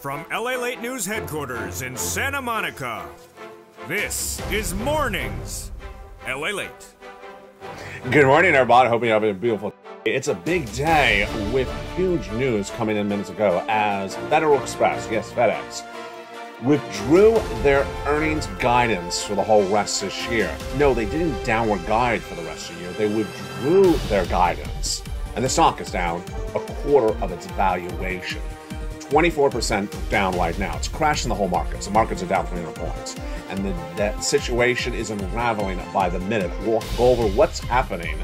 From LALATE News headquarters in Santa Monica, this is Mornings LALATE. Good morning, everybody. Hope you're having a beautiful day. It's a big day with huge news coming in minutes ago as Federal Express, yes, FedEx, withdrew their earnings guidance for the whole rest of this year. No, they didn't downward guide for the rest of the year. They withdrew their guidance. And the stock is down a quarter of its valuation. 24% down right now. It's crashing the whole market. The markets are down 300 points. And that situation is unraveling by the minute. We'll go over what's happening.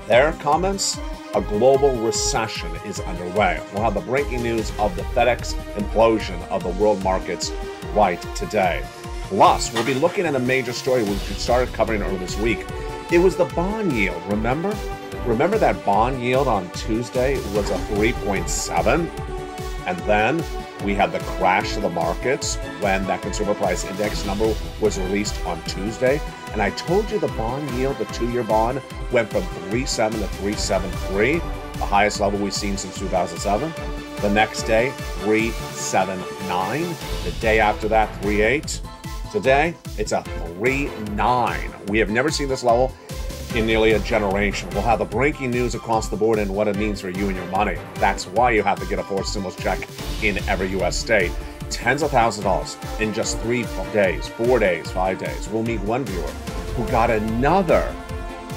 Their comments, a global recession is underway. We'll have the breaking news of the FedEx implosion of the world markets right today. Plus, we'll be looking at a major story which we started covering earlier this week. It was the bond yield, remember? Remember that bond yield on Tuesday was a 3.7? And then we had the crash of the markets when that consumer price index number was released on Tuesday. And I told you the bond yield, the 2-year bond, went from 3.7 to 3.73, the highest level we've seen since 2007. The next day, 3.79. The day after that, 3.8. Today, it's a 3.9. We have never seen this level in nearly a generation. We'll have the breaking news across the board and what it means for you and your money. That's why you have to get a forced stimulus check in every U.S. state. Tens of thousands of dollars in just 3 days, 4 days, 5 days. We'll meet one viewer who got another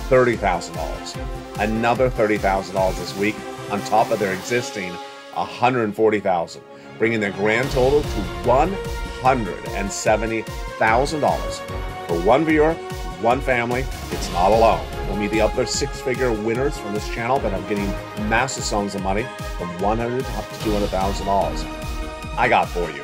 $30,000. Another $30,000 this week on top of their existing $140,000, bringing their grand total to $170,000 for one viewer, one family. It's not alone. We'll meet the other 6-figure winners from this channel that are getting massive sums of money from $100,000 up to $200,000. I got for you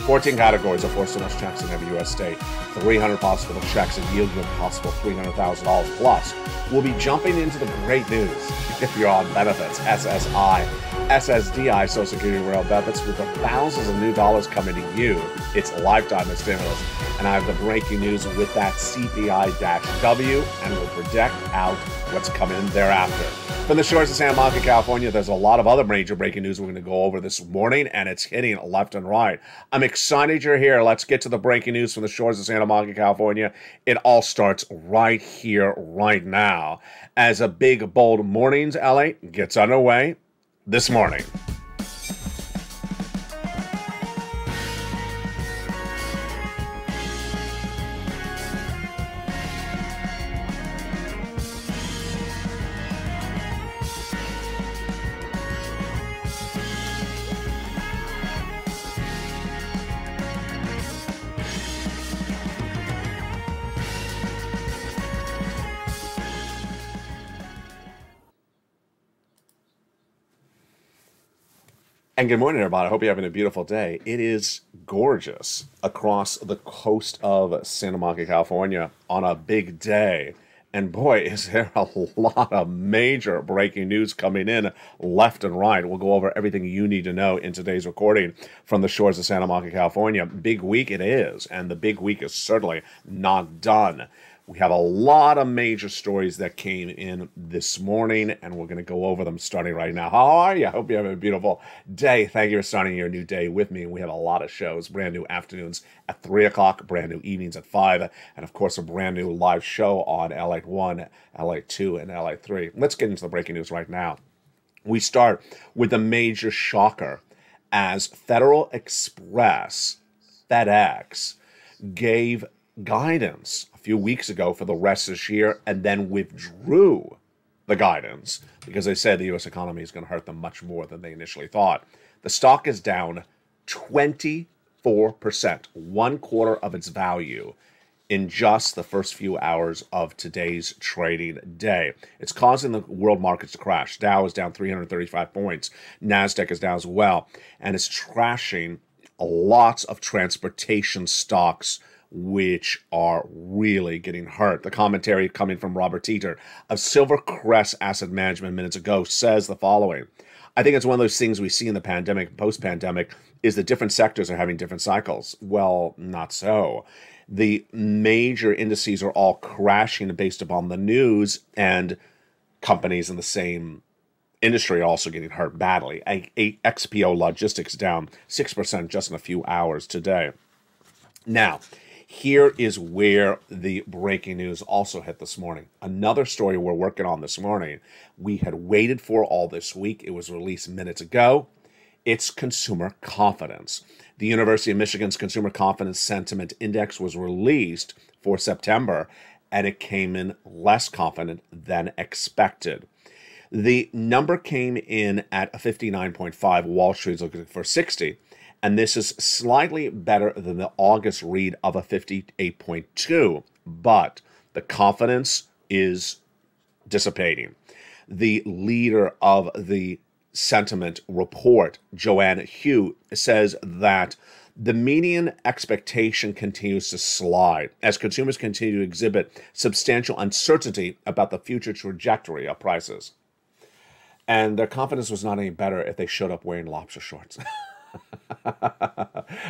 14 categories of forced stimulus checks in every U.S. state, 300 possible checks and yield you a possible $300,000. Plus, we'll be jumping into the great news if you're on benefits, SSI, SSDI, Social Security Rail benefits, with the thousands of new dollars coming to you. It's a lifetime of stimulus. And I have the breaking news with that CPI-W, and we'll project out what's coming thereafter. From the shores of Santa Monica, California, there's a lot of other major breaking news we're going to go over this morning, and it's hitting left and right. I'm excited you're here. Let's get to the breaking news from the shores of Santa Monica, California. It all starts right here, right now, as a big, bold Mornings LA gets underway this morning. And good morning, everybody. I hope you're having a beautiful day. It is gorgeous across the coast of Santa Monica, California on a big day. And boy, is there a lot of major breaking news coming in left and right. We'll go over everything you need to know in today's recording from the shores of Santa Monica, California. Big week it is, and the big week is certainly not done. We have a lot of major stories that came in this morning, and we're going to go over them starting right now. How are you? I hope you have a beautiful day. Thank you for starting your new day with me. We have a lot of shows, brand new afternoons at 3 o'clock, brand new evenings at 5, and of course a brand new live show on LA 1, LA 2, and LA 3. Let's get into the breaking news right now. We start with a major shocker as Federal Express, FedEx, gave guidance a few weeks ago for the rest of this year and then withdrew the guidance because they said the U.S. economy is going to hurt them much more than they initially thought. The stock is down 24%, 1/4 of its value in just the first few hours of today's trading day. It's causing the world markets to crash. Dow is down 335 points. NASDAQ is down as well. And it's trashing lots of transportation stocks which are really getting hurt. The commentary coming from Robert Teeter of Silvercrest Asset Management minutes ago says the following. I think it's one of those things we see in the pandemic, post-pandemic, is that different sectors are having different cycles. Well, not so. The major indices are all crashing based upon the news, and companies in the same industry also getting hurt badly. XPO Logistics down 6% just in a few hours today. Now, here is where the breaking news also hit this morning. Another story we're working on this morning. We had waited for all this week. It was released minutes ago. It's consumer confidence. The University of Michigan's Consumer Confidence Sentiment Index was released for September, and it came in less confident than expected. The number came in at a 59.5. Wall Street's looking for 60. And this is slightly better than the August read of a 58.2. But the confidence is dissipating. The leader of the sentiment report, Joanne Hugh, says that the median expectation continues to slide as consumers continue to exhibit substantial uncertainty about the future trajectory of prices. And their confidence was not any better if they showed up wearing lobster shorts.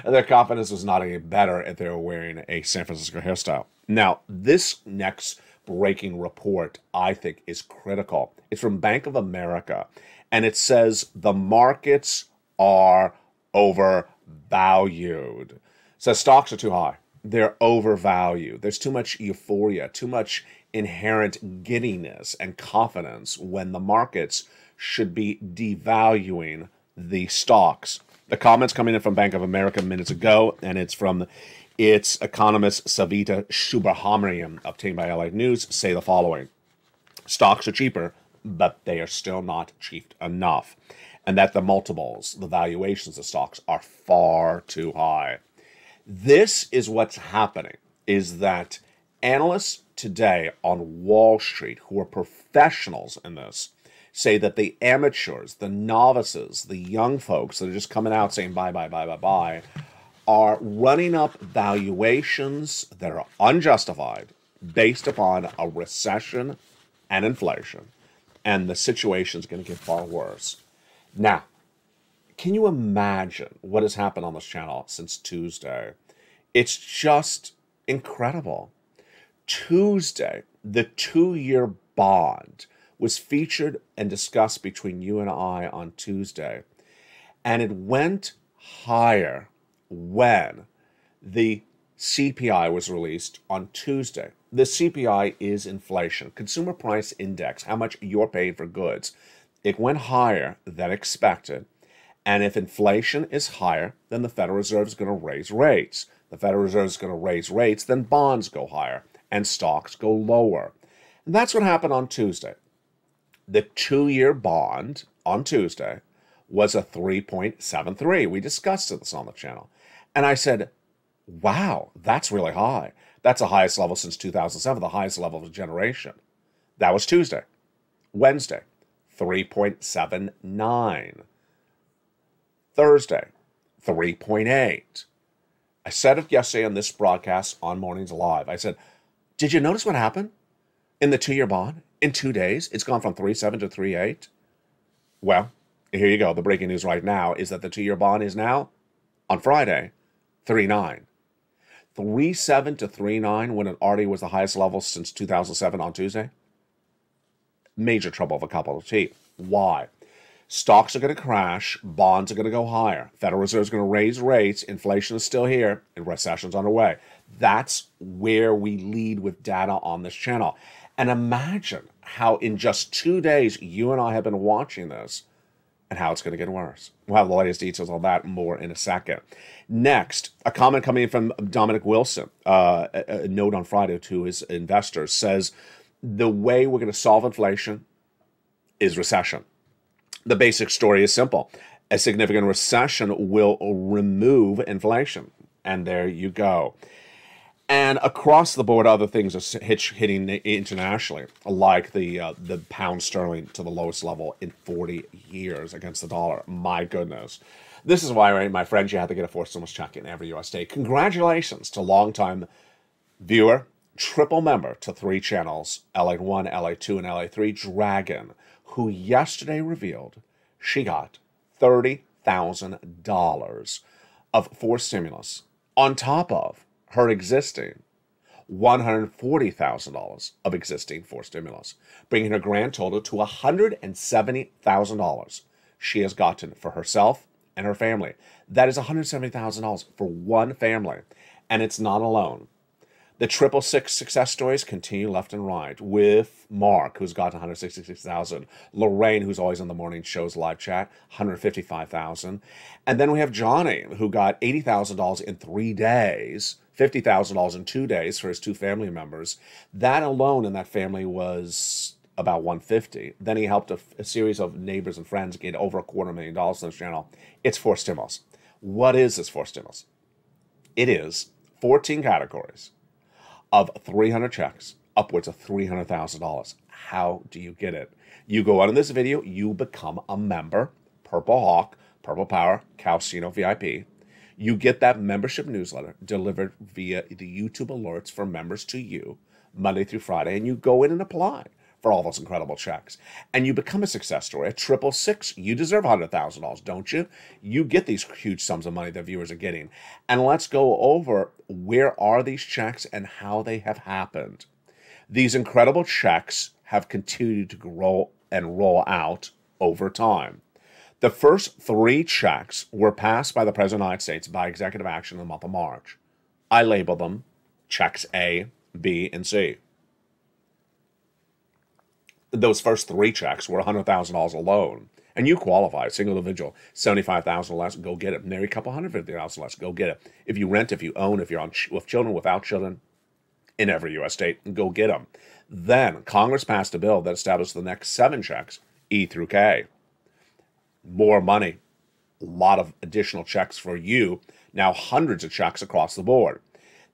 Their confidence was not any better if they were wearing a San Francisco hairstyle. Now, this next breaking report, I think, is critical. It's from Bank of America, and it says the markets are overvalued. It says stocks are too high. They're overvalued. There's too much euphoria, too much inherent giddiness and confidence when the markets should be devaluing the stocks. The comments coming in from Bank of America minutes ago, and it's from its economist Savita Subramanian, obtained by LA News, say the following. Stocks are cheaper, but they are still not cheap enough. And that the multiples, the valuations of stocks are far too high. This is what's happening, is that analysts today on Wall Street, who are professionals in this, say that the amateurs, the novices, the young folks that are just coming out saying buy, buy, buy, buy, buy, are running up valuations that are unjustified based upon a recession and inflation. And the situation is going to get far worse. Now, can you imagine what has happened on this channel since Tuesday? It's just incredible. Tuesday, the 2-year bond was featured and discussed between you and I on Tuesday. And it went higher when the CPI was released on Tuesday. The CPI is inflation, consumer price index, how much you're paying for goods. It went higher than expected. And if inflation is higher, then the Federal Reserve is going to raise rates. The Federal Reserve is going to raise rates, then bonds go higher and stocks go lower. And that's what happened on Tuesday. The 2-year bond on Tuesday was a 3.73. We discussed this on the channel. And I said, wow, that's really high. That's the highest level since 2007, the highest level of a generation. That was Tuesday. Wednesday, 3.79. Thursday, 3.8. I said it yesterday on this broadcast on Mornings Live. I said, did you notice what happened in the 2-year bond? In 2 days, it's gone from 3.7 to 3.8. Well, here you go. The breaking news right now is that the 2-year bond is now, on Friday, 3.9. 3.7 to 3.9 when it already was the highest level since 2007 on Tuesday? Major trouble of a cup of tea. Why? Stocks are going to crash. Bonds are going to go higher. Federal Reserve is going to raise rates. Inflation is still here. And recession's underway. That's where we lead with data on this channel. And imagine how in just 2 days you and I have been watching this and how it's going to get worse. We'll have the latest details on that more in a second. Next, a comment coming in from Dominic Wilson, a note on Friday to his investors, says the way we're going to solve inflation is recession. The basic story is simple. A significant recession will remove inflation. And there you go. And across the board, other things are hitting internationally, like the pound sterling to the lowest level in 40 years against the dollar. My goodness. This is why, my friends, you have to get a fourth stimulus check in every U.S. state. Congratulations to longtime viewer, triple member to 3 channels, LA1, LA2, and LA3, Dragon, who yesterday revealed she got $30,000 of forced stimulus on top of her existing $140,000 of existing for stimulus, bringing her grand total to $170,000 she has gotten for herself and her family. That is $170,000 for one family, and it's not alone. The 666 success stories continue left and right with Mark, who's got 166,000, Lorraine, who's always on the morning show's live chat, 155,000, and then we have Johnny, who got $80,000 in 3 days, $50,000 in 2 days for his 2 family members. That alone in that family was about $150,000. Then he helped a series of neighbors and friends get over $250,000 on this channel. It's for stimulus. What is this for stimulus? It is 14 categories of 300 checks, upwards of $300,000. How do you get it? You go on in this video, you become a member, Purple Hawk, Purple Power, Calcino VIP. You get that membership newsletter delivered via the YouTube alerts for members to you, Monday through Friday, and you go in and apply for all those incredible checks. And you become a success story. At 666, you deserve $100,000, don't you? You get these huge sums of money that viewers are getting. And let's go over where are these checks and how they have happened. These incredible checks have continued to grow and roll out over time. The first 3 checks were passed by the President of the United States by executive action in the month of March. I label them checks A, B, and C. Those first 3 checks were $100,000 alone. And you qualify, single individual, $75,000 less, go get it. Married couple, $150,000 less, go get it. If you rent, if you own, if you're on with children, without children, in every U.S. state, go get them. Then Congress passed a bill that established the next 7 checks, E through K. More money, a lot of additional checks for you, now hundreds of checks across the board.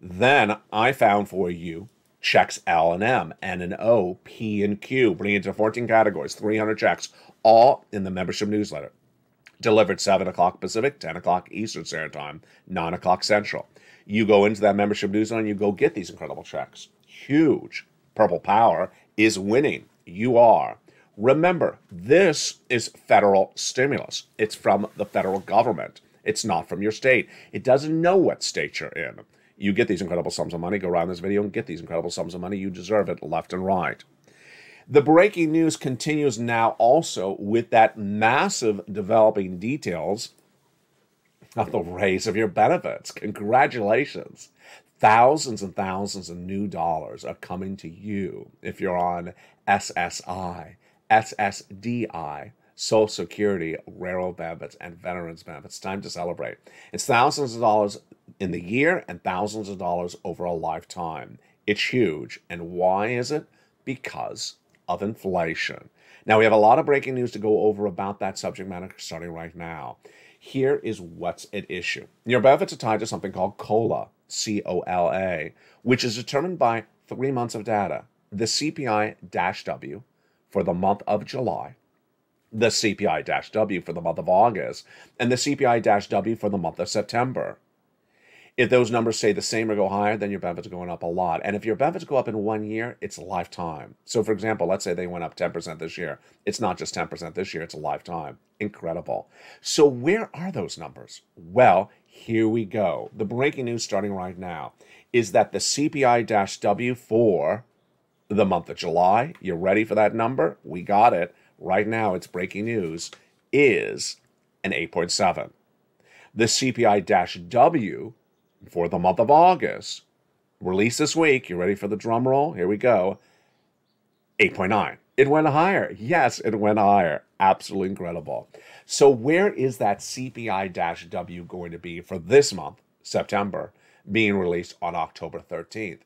Then I found for you checks L and M, N and O, P and Q, bringing it to 14 categories, 300 checks, all in the membership newsletter. Delivered 7 o'clock Pacific, 10 o'clock Eastern Standard Time, 9 o'clock Central. You go into that membership newsletter and you go get these incredible checks. Huge. Purple Power is winning. You are. Remember, this is federal stimulus. It's from the federal government. It's not from your state. It doesn't know what state you're in. You get these incredible sums of money. Go around this video and get these incredible sums of money. You deserve it left and right. The breaking news continues now also with that massive developing details of the raise of your benefits. Congratulations. Thousands and thousands of new dollars are coming to you if you're on SSI, SSDI, Social Security, Railroad benefits, and Veterans benefits. Time to celebrate. It's thousands of dollars in the year and thousands of dollars over a lifetime. It's huge. And why is it? Because of inflation. Now, we have a lot of breaking news to go over about that subject matter starting right now. Here is what's at issue. Your benefits are tied to something called COLA, C-O-L-A, which is determined by 3 months of data. The CPI-W for the month of July, the CPI-W for the month of August, and the CPI-W for the month of September. If those numbers stay the same or go higher, then your benefits are going up a lot. And if your benefits go up in 1 year, it's a lifetime. So, for example, let's say they went up 10% this year. It's not just 10% this year, it's a lifetime. Incredible. So where are those numbers? Well, here we go. The breaking news starting right now is that the CPI-W for the month of July, you ready for that number? We got it. Right now, it's breaking news, is an 8.7. The CPI-W for the month of August, released this week, you ready for the drum roll? Here we go, 8.9. It went higher. Yes, it went higher. Absolutely incredible. So where is that CPI-W going to be for this month, September, being released on October 13th?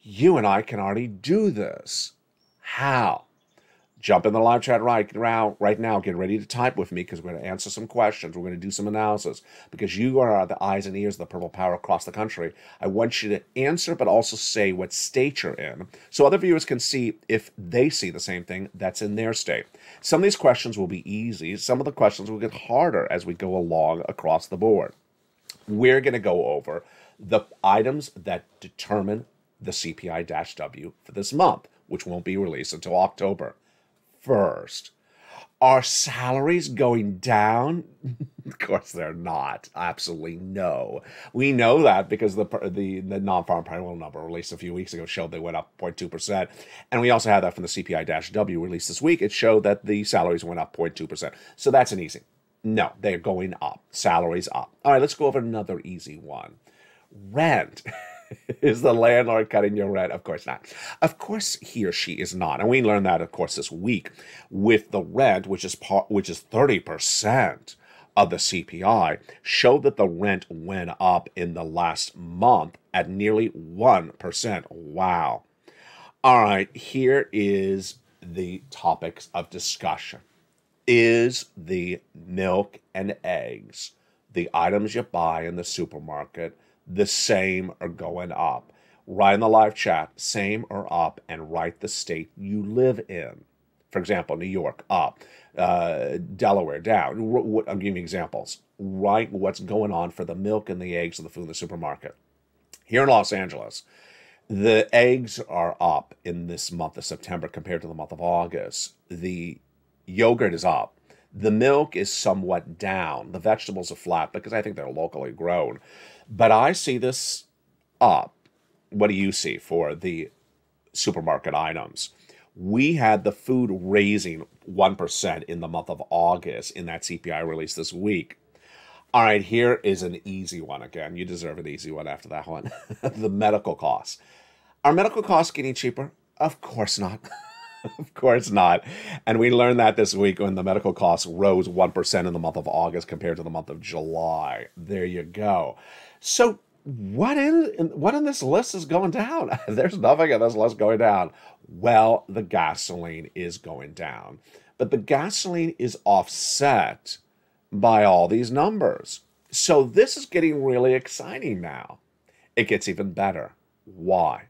You and I can already do this. How? Jump in the live chat right now. Get ready to type with me because we're going to answer some questions. We're going to do some analysis because you are the eyes and ears of the Purple Power across the country. I want you to answer, but also say what state you're in so other viewers can see if they see the same thing that's in their state. Some of these questions will be easy. Some of the questions will get harder as we go along across the board. We're going to go over the items that determine the CPI-W for this month, which won't be released until October. First, are salaries going down? Of course they're not. Absolutely no. We know that because the non-farm payroll number released a few weeks ago showed they went up 0.2%. And we also had that from the CPI-W released this week. It showed that the salaries went up 0.2%. So that's an easy. No, they're going up. Salaries up. All right, let's go over another easy one. Rent. Is the landlord cutting your rent? Of course not. Of course he or she is not. And we learned that, of course, this week with the rent, which is 30% of the CPI, showed that the rent went up in the last month at nearly 1%. Wow. All right, here is the topics of discussion. Is the milk and eggs, the items you buy in the supermarket, the same or going up? Write in the live chat, same or up, and write the state you live in. For example, New York, up. Delaware, down. I'm giving you examples. Write what's going on for the milk and the eggs and the food in the supermarket. Here in Los Angeles, the eggs are up in this month of September compared to the month of August. The yogurt is up. The milk is somewhat down. The vegetables are flat because I think they're locally grown. But I see this up. What do you see for the supermarket items? We had the food raising 1% in the month of August in that CPI release this week. All right, here is an easy one again. You deserve an easy one after that one. The medical costs. Are medical costs getting cheaper? Of course not. Of course not. And we learned that this week when the medical costs rose 1% in the month of August compared to the month of July. There you go. So what in this list is going down? There's nothing in this list going down. Well, the gasoline is going down. But the gasoline is offset by all these numbers. So this is getting really exciting now. It gets even better. Why?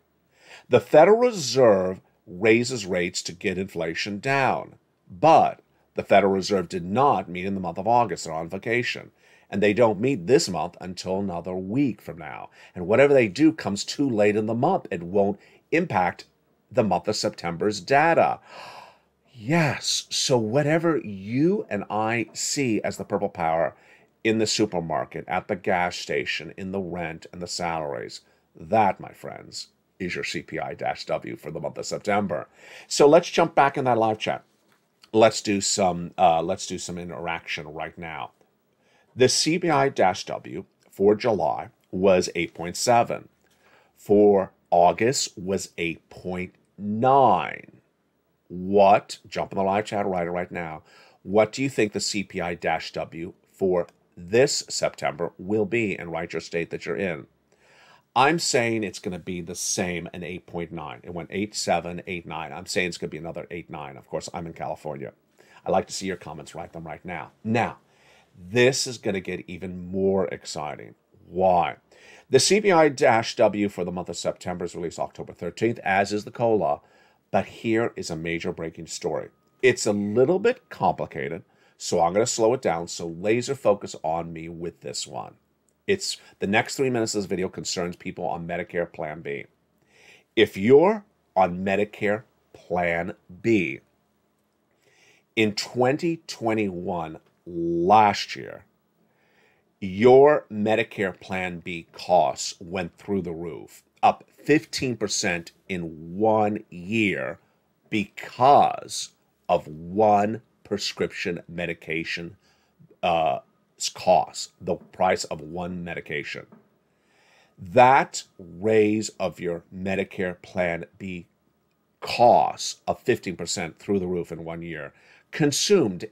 The Federal Reserve raises rates to get inflation down. But the Federal Reserve did not meet in the month of August. They're on vacation. And they don't meet this month until another week from now. And whatever they do comes too late in the month. It won't impact the month of September's data. Yes, so whatever you and I see as the purple power in the supermarket, at the gas station, in the rent and the salaries, that, my friends, is your CPI-W for the month of September. So let's jump back in that live chat. Let's do some interaction right now. The CPI-W for July was 8.7. For August was 8.9. What, jump in the live chat right now, what do you think the CPI-W for this September will be? And write your state that you're in. I'm saying it's going to be the same, an 8.9. It went 8.7, 8.9. I'm saying it's going to be another 8.9. Of course, I'm in California. I'd like to see your comments. Write them right now. Now, this is going to get even more exciting. Why? The CPI-W for the month of September is released October 13th, as is the COLA. But here is a major breaking story. It's a little bit complicated, so I'm going to slow it down. So laser focus on me with this one. It's the next 3 minutes of this video concerns people on Medicare Plan B. If you're on Medicare Plan B, in 2021, last year, your Medicare Plan B costs went through the roof, up 15% in 1 year because of one prescription medication cost, the price of one medication. That raise of your Medicare Plan B costs of 15% through the roof in 1 year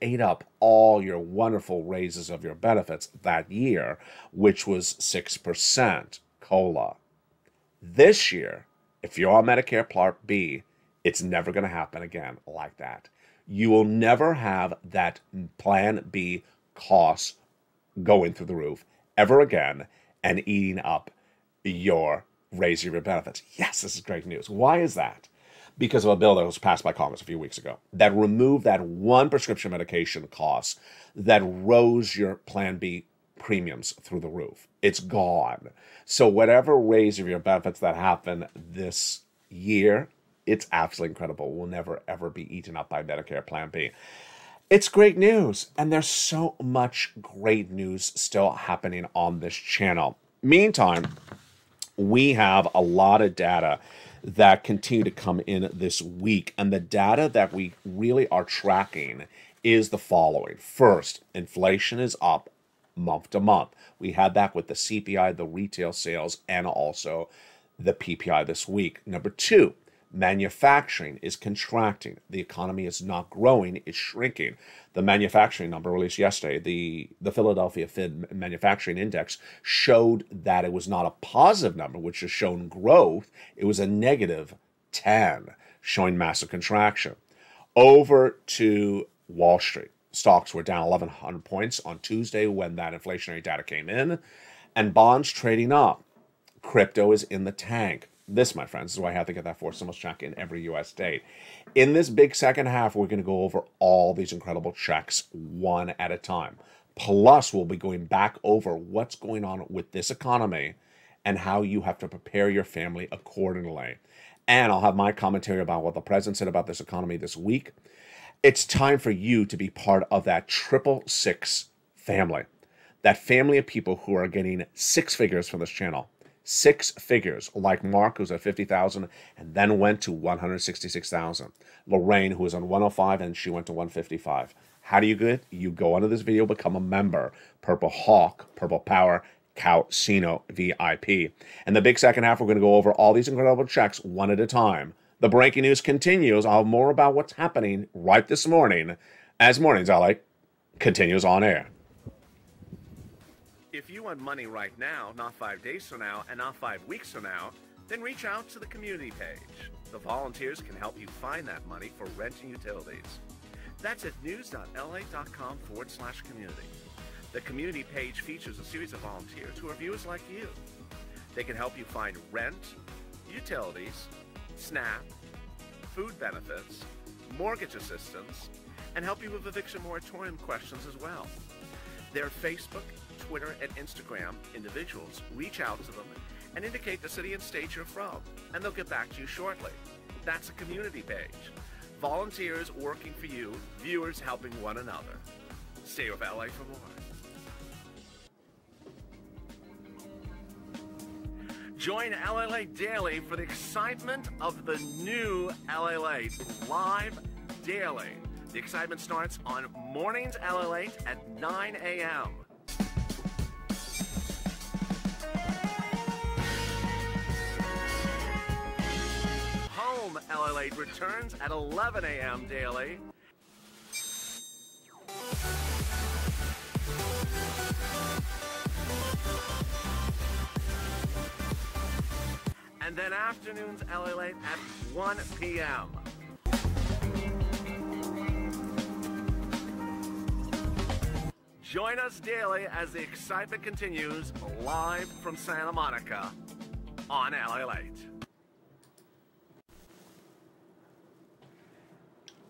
ate up all your wonderful raises of your benefits that year, which was 6% COLA. This year, if you're on Medicare Part B, it's never going to happen again like that. You will never have that Plan B costs going through the roof ever again and eating up your raise of your benefits. Yes, this is great news. Why is that? Because of a bill that was passed by Congress a few weeks ago that removed that one prescription medication cost that rose your Plan B premiums through the roof. It's gone. So whatever raise of your benefits that happen this year, it's absolutely incredible. Will never, ever be eaten up by Medicare Plan B. It's great news, and there's so much great news still happening on this channel. Meantime, we have a lot of data that continue to come in this week, and the data that we really are tracking is the following. First, inflation is up month to month. We had that with the CPI, the retail sales, and also the PPI this week. Number two, manufacturing is contracting. The economy is not growing, it's shrinking. The manufacturing number released yesterday, the Philadelphia Fed Manufacturing Index, showed that it was not a positive number, which has shown growth. It was a negative 10, showing massive contraction. Over to Wall Street. Stocks were down 1,100 points on Tuesday when that inflationary data came in, and bonds trading up. Crypto is in the tank. This, my friends, is why I have to get that for stimulus check in every U.S. state. In this big second half, we're going to go over all these incredible checks one at a time. Plus, we'll be going back over what's going on with this economy and how you have to prepare your family accordingly. And I'll have my commentary about what the president said about this economy this week. It's time for you to be part of that 666 family. That family of people who are getting six figures from this channel. Six figures, like Mark, who's at 50,000 and then went to 166,000. Lorraine, who was on 105 and she went to 155. How do you get? You go under this video, become a member. Purple Hawk, Purple Power, Casino VIP. And the big second half, we're going to go over all these incredible checks one at a time. The breaking news continues. I'll have more about what's happening right this morning as Mornings LA continues on air. If you want money right now, not 5 days from now, and not 5 weeks from now, then reach out to the community page. The volunteers can help you find that money for rent and utilities. That's at news.la.com/community. The community page features a series of volunteers who are viewers like you. They can help you find rent, utilities, SNAP, food benefits, mortgage assistance, and help you with eviction moratorium questions as well. Their Facebook, Twitter, and Instagram individuals reach out to them and indicate the city and state you're from, and they'll get back to you shortly. That's a community page. Volunteers working for you, viewers helping one another. Stay with LA for more. Join LALATE Daily for the excitement of the new LALATE live daily. The excitement starts on Mornings LALATE at 9 a.m. Home LALATE returns at 11 a.m. daily. And then afternoons LALATE at 1 p.m. Join us daily as the excitement continues live from Santa Monica on LALATE.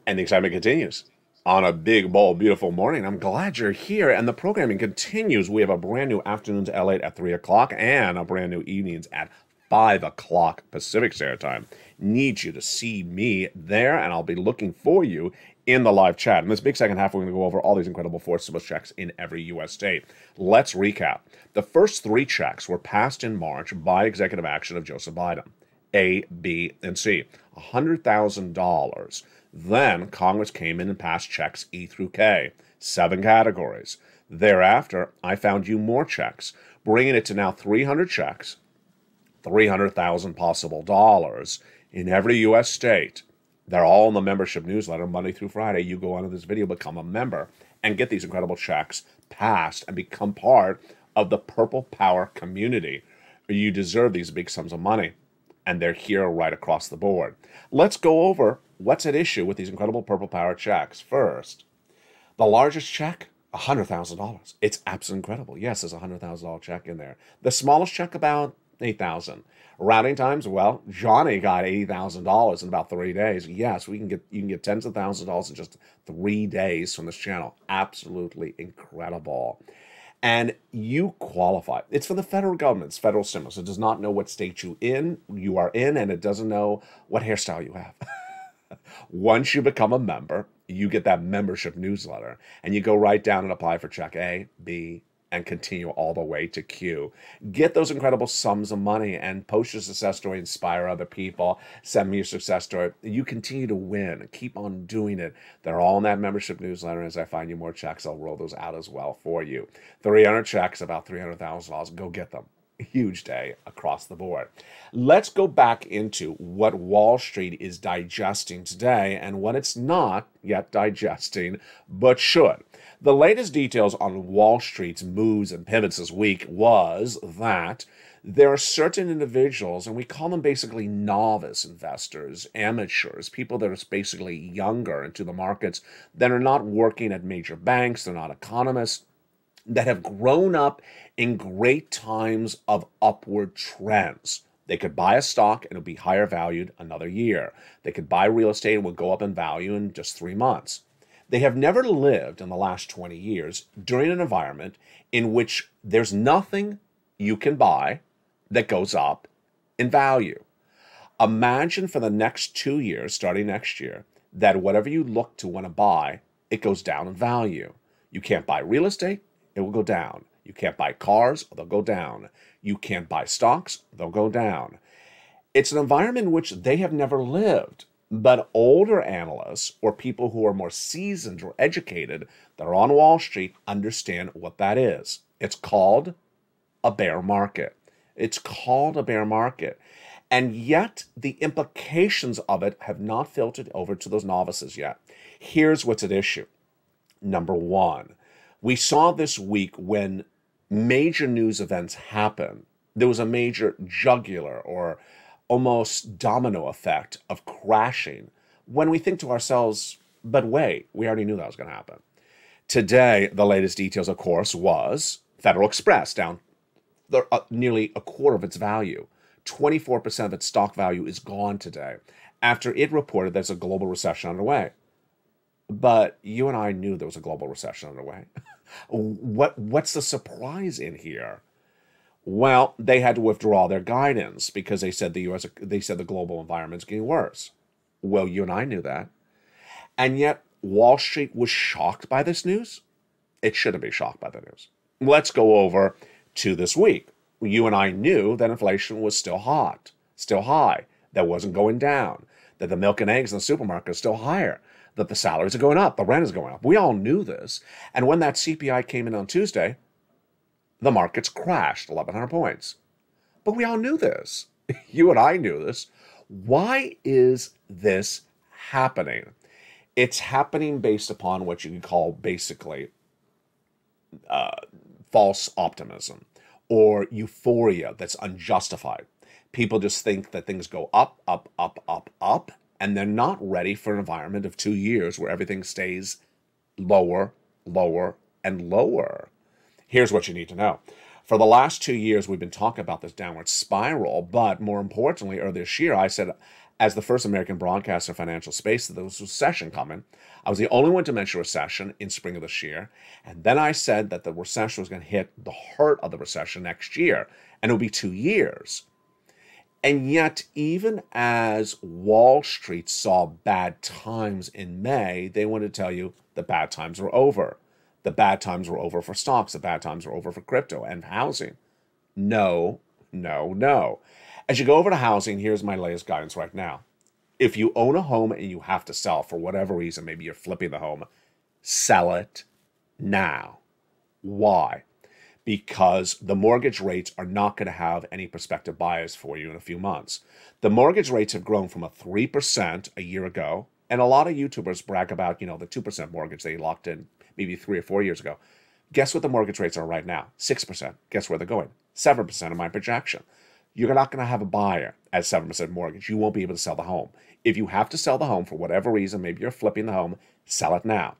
And the excitement continues on a big, bold, beautiful morning. I'm glad you're here, and the programming continues. We have a brand new Afternoons LA at 3 o'clock and a brand new Evenings at 5 o'clock Pacific Standard Time. Need you to see me there, and I'll be looking for you in the live chat. In this big second half, we're going to go over all these incredible forced stimulus checks in every U.S. state. Let's recap. The first three checks were passed in March by executive action of Joseph Biden. A, B, and C. $100,000. Then Congress came in and passed checks E through K. 7 categories. Thereafter, I found you more checks, bringing it to now 300 checks, $300,000 possible dollars in every U.S. state. They're all in the membership newsletter Monday through Friday. You go onto this video, become a member, and get these incredible checks passed and become part of the Purple Power community. You deserve these big sums of money, and they're here right across the board. Let's go over what's at issue with these incredible Purple Power checks. First, the largest check, $100,000. It's absolutely incredible. Yes, there's a $100,000 check in there. The smallest check, about $8,000. Routing times, well, Johnny got $80,000 in about 3 days. Yes, you can get tens of thousands of dollars in just 3 days from this channel. Absolutely incredible. And you qualify. It's for the federal government's federal stimulus. It does not know what state you are in, and it doesn't know what hairstyle you have. Once you become a member, you get that membership newsletter, and you go right down and apply for check A, B, and continue all the way to Q. Get those incredible sums of money and post your success story, inspire other people, send me your success story. You continue to win. Keep on doing it. They're all in that membership newsletter. As I find you more checks, I'll roll those out as well for you. 300 checks, about $300,000. Go get them. Huge day across the board. Let's go back into what Wall Street is digesting today and what it's not yet digesting, but should. The latest details on Wall Street's moves and pivots this week was that there are certain individuals, and we call them basically novice investors, amateurs, people that are basically younger into the markets, that are not working at major banks, they're not economists, that have grown up in great times of upward trends. They could buy a stock and it'll be higher valued another year. They could buy real estate and it will go up in value in just 3 months. They have never lived in the last 20 years during an environment in which there's nothing you can buy that goes up in value. Imagine for the next 2 years, starting next year, that whatever you look to want to buy, it goes down in value. You can't buy real estate, it will go down. You can't buy cars, they'll go down. You can't buy stocks, they'll go down. It's an environment in which they have never lived. But older analysts or people who are more seasoned or educated that are on Wall Street understand what that is. It's called a bear market. It's called a bear market. And yet the implications of it have not filtered over to those novices yet. Here's what's at issue. Number one, we saw this week when major news events happen, there was a major jugular or almost domino effect of crashing when we think to ourselves, but wait, we already knew that was going to happen. Today, the latest details, of course, was Federal Express down nearly a quarter of its value. 24% of its stock value is gone today after it reported there's a global recession underway. But you and I knew there was a global recession underway. What's the surprise in here? Well, they had to withdraw their guidance because they said the global environment's getting worse. Well, you and I knew that. And yet Wall Street was shocked by this news. It shouldn't be shocked by the news. Let's go over to this week. You and I knew that inflation was still hot, still high, that wasn't going down, that the milk and eggs in the supermarket is still higher, that the salaries are going up, the rent is going up. We all knew this. And when that CPI came in on Tuesday, the markets crashed 1,100 points. But we all knew this. You and I knew this. Why is this happening? It's happening based upon what you can call basically false optimism or euphoria that's unjustified. People just think that things go up, up, up, up, up, and they're not ready for an environment of 2 years where everything stays lower, lower, and lower. Here's what you need to know. For the last 2 years, we've been talking about this downward spiral, but more importantly, earlier this year, I said, as the first American broadcaster financial space, that there was a recession coming. I was the only one to mention recession in spring of this year. And then I said that the recession was going to hit the heart of the recession next year, and it'll be 2 years. And yet, even as Wall Street saw bad times in May, they wanted to tell you the bad times were over. The bad times were over for stocks. The bad times were over for crypto and housing. No, no, no. As you go over to housing, here's my latest guidance right now. If you own a home and you have to sell for whatever reason, maybe you're flipping the home, sell it now. Why? Because the mortgage rates are not going to have any prospective buyers for you in a few months. The mortgage rates have grown from a 3% a year ago, and a lot of YouTubers brag about, the 2% mortgage they locked in maybe 3 or 4 years ago. Guess what the mortgage rates are right now? 6%. Guess where they're going? 7% in my projection. You're not going to have a buyer at 7% mortgage. You won't be able to sell the home. If you have to sell the home for whatever reason, maybe you're flipping the home, sell it now.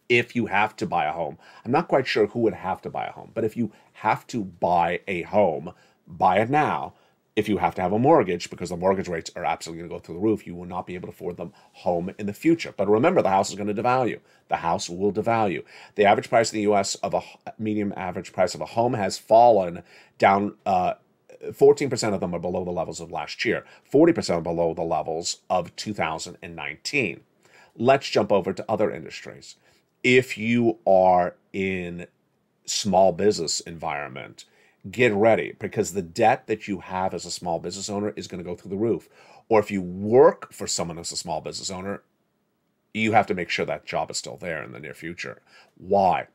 If you have to buy a home, I'm not quite sure who would have to buy a home, but if you have to buy a home, buy it now. If you have to have a mortgage, because the mortgage rates are absolutely going to go through the roof, you will not be able to afford them home in the future. But remember, the house is going to devalue. The house will devalue. The average price in the U.S. of a median average price of a home has fallen down. 14% of them are below the levels of last year. 40% are below the levels of 2019. Let's jump over to other industries. If you are in small business environment, get ready, because the debt that you have as a small business owner is going to go through the roof. Or if you work for someone as a small business owner, you have to make sure that job is still there in the near future. Why?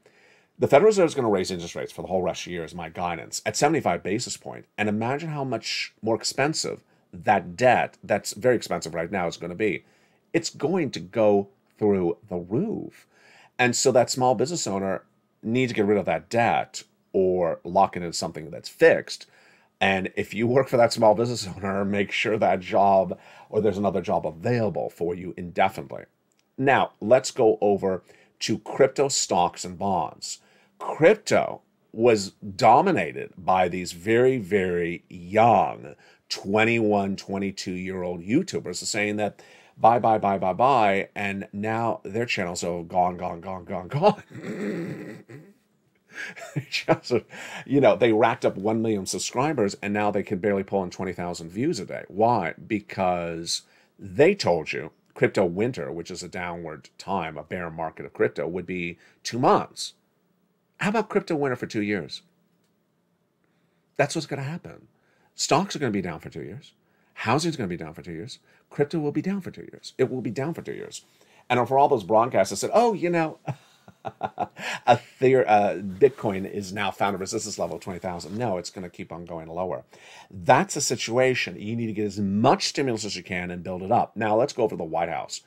The Federal Reserve is going to raise interest rates for the whole rest of the year, is my guidance, at 75 basis points. And imagine how much more expensive that debt, that's very expensive right now, is going to be. It's going to go through the roof. And so that small business owner needs to get rid of that debt or lock it into something that's fixed. And if you work for that small business owner, make sure that job or there's another job available for you indefinitely. Now, let's go over to crypto stocks and bonds. Crypto was dominated by these very, very young 21, 22-year-old YouTubers saying that buy, buy, buy, buy, buy, and now their channels are gone. Just, they racked up 1 million subscribers, and now they can barely pull in 20,000 views a day. Why? Because they told you crypto winter, which is a downward time, a bear market of crypto, would be 2 months. How about crypto winter for 2 years? That's what's going to happen. Stocks are going to be down for 2 years. Housing is going to be down for 2 years. Crypto will be down for 2 years. It will be down for 2 years. And for all those broadcasts that said, Bitcoin is now found a resistance level of 20,000. No, it's going to keep on going lower. That's a situation. You need to get as much stimulus as you can and build it up. Now, let's go over the White House.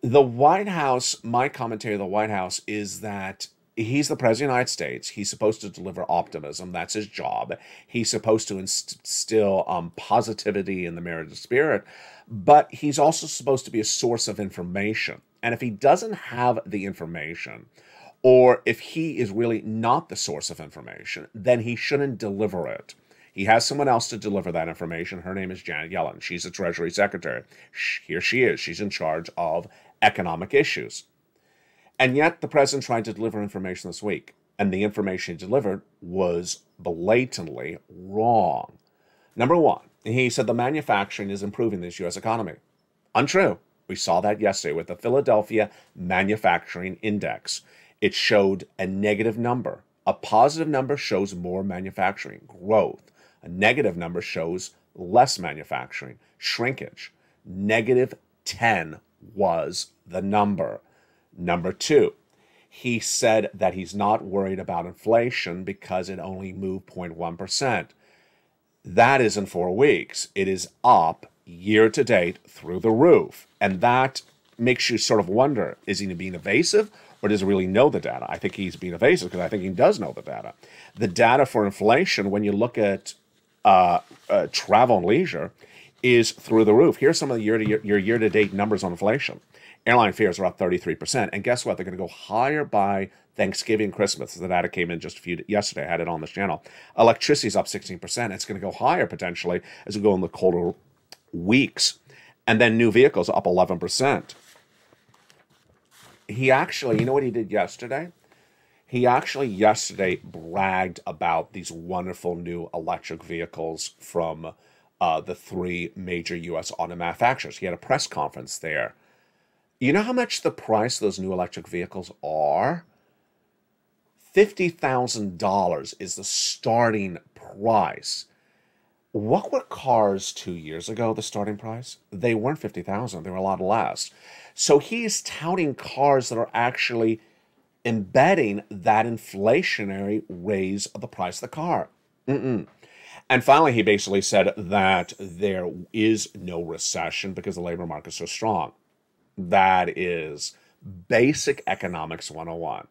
The White House, my commentary of the White House is that he's the President of the United States. He's supposed to deliver optimism. That's his job. He's supposed to instill positivity in the marriage spirit, but he's also supposed to be a source of information. And if he doesn't have the information, or if he is really not the source of information, then he shouldn't deliver it. He has someone else to deliver that information. Her name is Janet Yellen. She's the Treasury Secretary. Here she is. She's in charge of economic issues. And yet the president tried to deliver information this week, and the information he delivered was blatantly wrong. Number one, he said the manufacturing is improving this U.S. economy. Untrue. We saw that yesterday with the Philadelphia Manufacturing Index. It showed a negative number. A positive number shows more manufacturing growth. A negative number shows less manufacturing shrinkage. -10 was the number. Number two, he said that he's not worried about inflation because it only moved 0.1%. That is in 4 weeks. It is up year to date through the roof. And that makes you sort of wonder, is he being evasive or does he really know the data? I think he's being evasive because I think he does know the data. The data for inflation, when you look at travel and leisure, is through the roof. Here's some of the year-to-date numbers on inflation. Airline fares are up 33%. And guess what? They're going to go higher by Thanksgiving and Christmas. The data came in just yesterday. I had it on this channel. Electricity is up 16%. It's going to go higher potentially as we go in the colder weeks. And then new vehicles up 11%. He actually, you know what he did yesterday? He actually yesterday bragged about these wonderful new electric vehicles from the 3 major U.S. auto manufacturers. He had a press conference there. You know how much the price of those new electric vehicles are? $50,000 is the starting price. What were cars 2 years ago, the starting price? They weren't $50,000. They were a lot less. So he's touting cars that are actually embedding that inflationary raise of the price of the car. And finally, he basically said that there is no recession because the labor market is so strong. That is basic economics 101.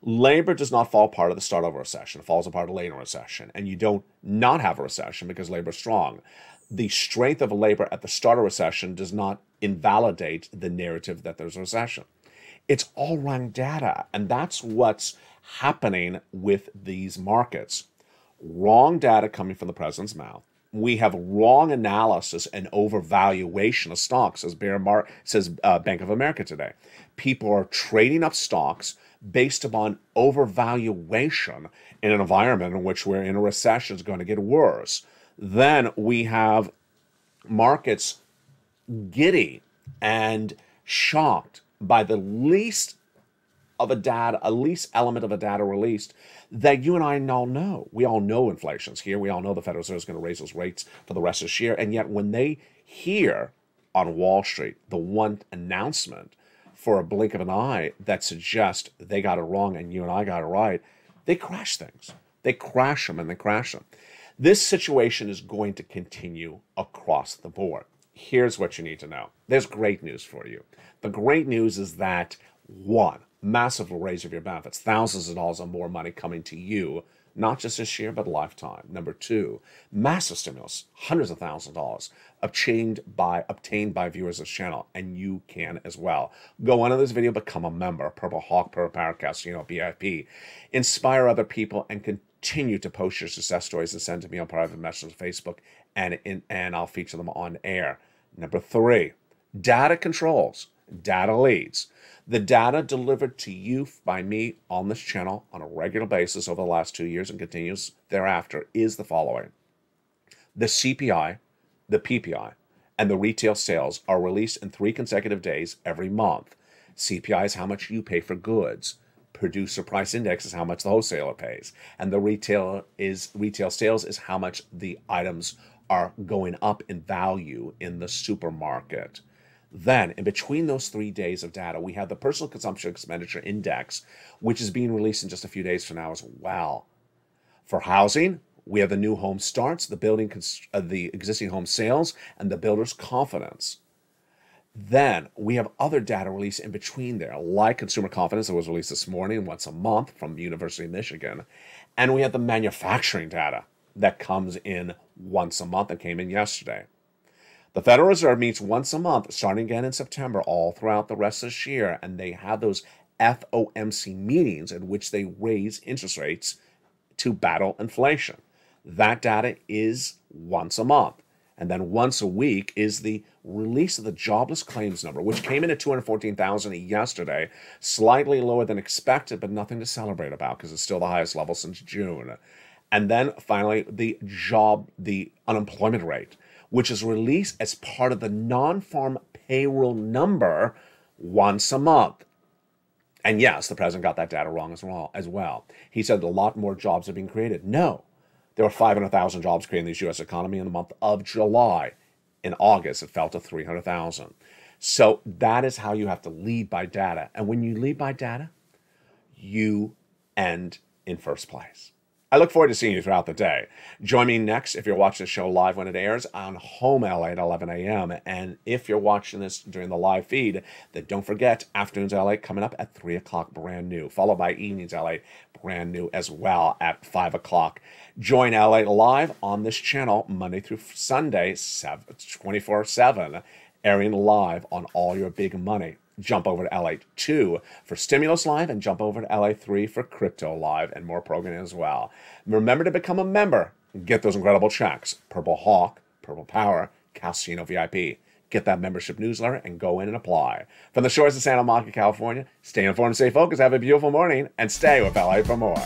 Labor does not fall apart at the start of a recession. It falls apart late in a recession. And you don't not have a recession because labor is strong. The strength of labor at the start of a recession does not invalidate the narrative that there's a recession. It's all wrong data. And that's what's happening with these markets. Wrong data coming from the president's mouth. We have wrong analysis and overvaluation of stocks, says Bank of America today. People are trading up stocks based upon overvaluation in an environment in which we're in a recession is going to get worse. Then we have markets giddy and shocked by the least element of a data released that you and I all know. We all know inflation's here. We all know the Federal Reserve is going to raise those rates for the rest of this year. And yet when they hear on Wall Street the one announcement for a blink of an eye that suggests they got it wrong and you and I got it right, they crash things. They crash them and they crash them. This situation is going to continue across the board. Here's what you need to know. There's great news for you. The great news is that, one, massive raise of your benefits, thousands of dollars or more money coming to you, not just this year, but lifetime. Number two, massive stimulus, hundreds of thousands of dollars obtained by viewers of this channel, and you can as well. Go on to this video, become a member, Purple Hawk, Purple Power, Casino, VIP. Inspire other people and continue to post your success stories and send to me on private messages on Facebook, and I'll feature them on air. Number three, data controls, data leads. The data delivered to you by me on this channel on a regular basis over the last 2 years and continues thereafter is the following. The CPI, the PPI, and the retail sales are released in 3 consecutive days every month. CPI is how much you pay for goods. Producer price index is how much the wholesaler pays. And the retail sales is how much the items are going up in value in the supermarket. Then, in between those 3 days of data, we have the Personal Consumption Expenditure Index, which is being released in just a few days from now as well. For housing, we have the new home starts, the existing home sales, and the builder's confidence. Then, we have other data released in between there, like consumer confidence that was released this morning once a month from the University of Michigan. And we have the manufacturing data that comes in once a month and came in yesterday. The Federal Reserve meets once a month, starting again in September, all throughout the rest of this year, and they have those FOMC meetings in which they raise interest rates to battle inflation. That data is once a month. And then once a week is the release of the jobless claims number, which came in at 214,000 yesterday, slightly lower than expected, but nothing to celebrate about because it's still the highest level since June. And then finally, the unemployment rate, which is released as part of the non-farm payroll number once a month. And yes, the president got that data wrong as well. He said a lot more jobs are being created. No, there were 500,000 jobs created in the U.S. economy in the month of July. In August, it fell to 300,000. So that is how you have to lead by data. And when you lead by data, you end in first place. I look forward to seeing you throughout the day. Join me next if you're watching the show live when it airs on Home LA at 11 a.m. And if you're watching this during the live feed, then don't forget Afternoons LA coming up at 3 o'clock brand new, followed by Evenings LA brand new as well at 5 o'clock. Join LA Live on this channel Monday through Sunday, 24/7, airing live on all your big money. Jump over to LA2 for Stimulus Live and jump over to LA3 for Crypto Live and more programming as well. Remember to become a member and get those incredible checks. Purple Hawk, Purple Power, Casino VIP. Get that membership newsletter and go in and apply. From the shores of Santa Monica, California, stay informed, stay focused, have a beautiful morning, and stay with LA for more.